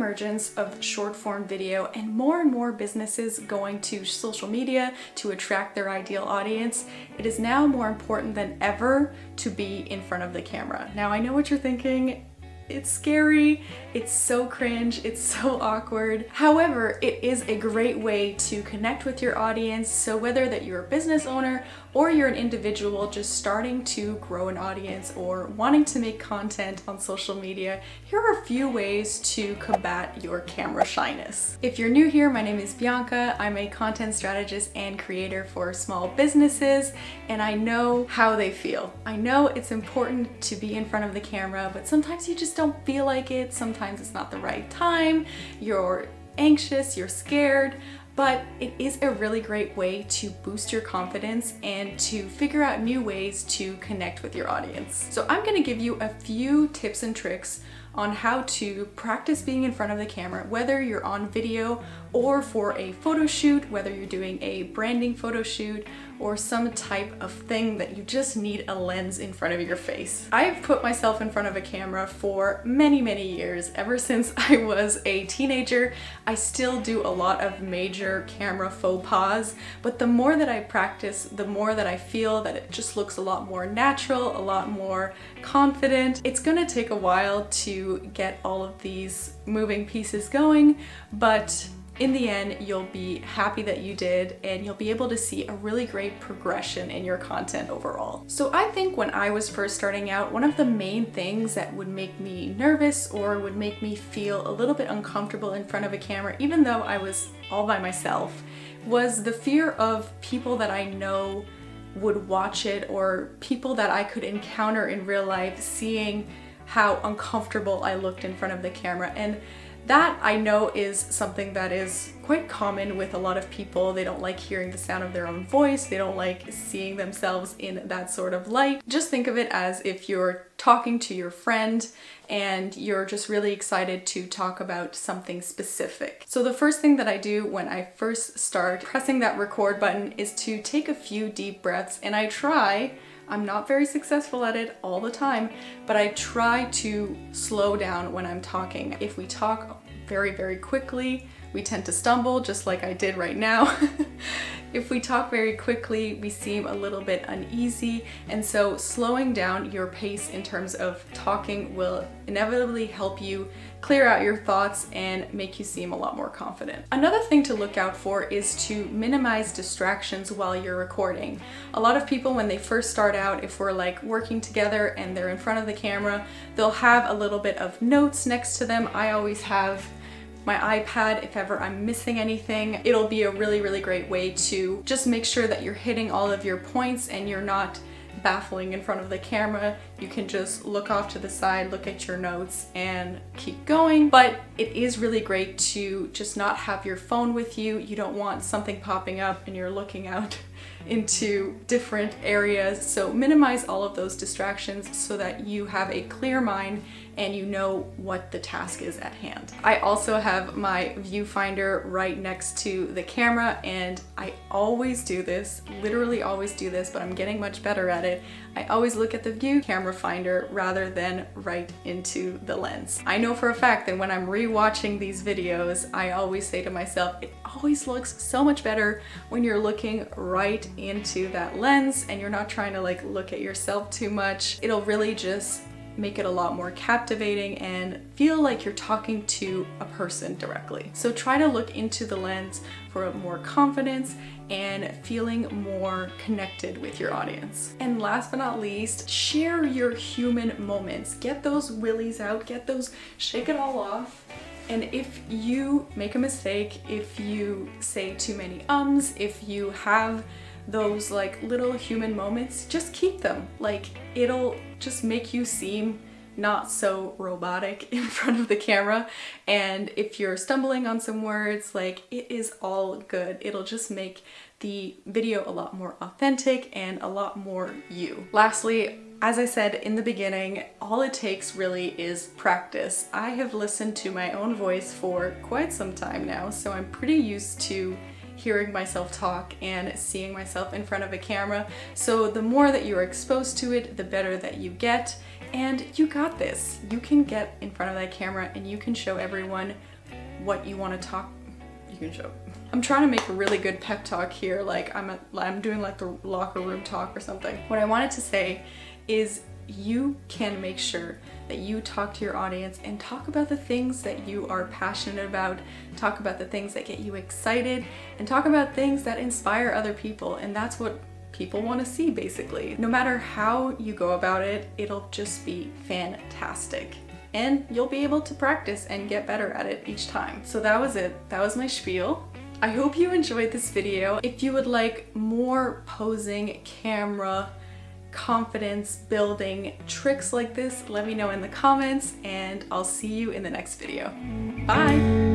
emergence of short form video and more businesses going to social media to attract their ideal audience, it is now more important than ever to be in front of the camera. Now, I know what you're thinking. It's scary, it's so cringe, it's so awkward. However, it is a great way to connect with your audience. So whether that you're a business owner or you're an individual just starting to grow an audience or wanting to make content on social media, here are a few ways to combat your camera shyness. If you're new here, my name is Bianca. I'm a content strategist and creator for small businesses, and I know how they feel. I know it's important to be in front of the camera, but sometimes you just don't feel like it. Sometimes it's not the right time. You're anxious, you're scared, but it is a really great way to boost your confidence and to figure out new ways to connect with your audience. So I'm going to give you a few tips and tricks on how to practice being in front of the camera, whether you're on video or for a photo shoot, whether you're doing a branding photo shoot or some type of thing that you just need a lens in front of your face. I've put myself in front of a camera for many years. Ever since I was a teenager, I still do a lot of major camera faux pas, but the more that I practice, the more that I feel that it just looks a lot more natural, a lot more confident. It's gonna take a while to get all of these moving pieces going, but in the end, you'll be happy that you did, and you'll be able to see a really great progression in your content overall. So I think when I was first starting out, one of the main things that would make me nervous or would make me feel a little bit uncomfortable in front of a camera, even though I was all by myself, was the fear of people that I know would watch it, or people that I could encounter in real life seeing how uncomfortable I looked in front of the camera. And that, I know, is something that is quite common with a lot of people. They don't like hearing the sound of their own voice. They don't like seeing themselves in that sort of light. Just think of it as if you're talking to your friend and you're just really excited to talk about something specific. So the first thing that I do when I first start pressing that record button is to take a few deep breaths, and I'm not very successful at it all the time, but I try to slow down when I'm talking. If we talk very quickly, we tend to stumble, just like I did right now. If we talk very quickly, we seem a little bit uneasy, and so slowing down your pace in terms of talking will inevitably help you clear out your thoughts and make you seem a lot more confident. Another thing to look out for is to minimize distractions while you're recording. A lot of people, when they first start out, if we're like working together and they're in front of the camera, they'll have a little bit of notes next to them. I always have my iPad. If ever I'm missing anything, it'll be a really great way to just make sure that you're hitting all of your points and you're not baffling in front of the camera. You can just look off to the side, look at your notes, and keep going. But it is really great to just not have your phone with you. You don't want something popping up and you're looking out into different areas. So minimize all of those distractions so that you have a clear mind and you know what the task is at hand. I also have my viewfinder right next to the camera, and I always do this, literally always do this, but I'm getting much better at it. I always look at the view camera finder rather than right into the lens. I know for a fact that when I'm rewatching these videos, I always say to myself, it always looks so much better when you're looking right into that lens and you're not trying to like look at yourself too much. It'll really just make it a lot more captivating and feel like you're talking to a person directly. So try to look into the lens for more confidence and feeling more connected with your audience. And last but not least, share your human moments. Get those willies out, shake it all off. And if you make a mistake, if you say too many ums, if you have those like little human moments, just keep them. Like, it'll just make you seem not so robotic in front of the camera. And if you're stumbling on some words, like, it is all good. It'll just make the video a lot more authentic and a lot more you. Lastly, as I said in the beginning, all it takes really is practice. I have listened to my own voice for quite some time now, so I'm pretty used to hearing myself talk and seeing myself in front of a camera. So the more that you're exposed to it, the better that you get. And you got this. You can get in front of that camera and you can show everyone what you want to talk, you can show. I'm trying to make a really good pep talk here, like I'm doing like the locker room talk or something. What I wanted to say is you can make sure that you talk to your audience and talk about the things that you are passionate about, talk about the things that get you excited, and talk about things that inspire other people. And that's what people want to see, basically. No matter how you go about it, it'll just be fantastic. And you'll be able to practice and get better at it each time. So that was it. That was my spiel. I hope you enjoyed this video. If you would like more posing, camera, confidence building tricks like this, let me know in the comments, and I'll see you in the next video. Bye!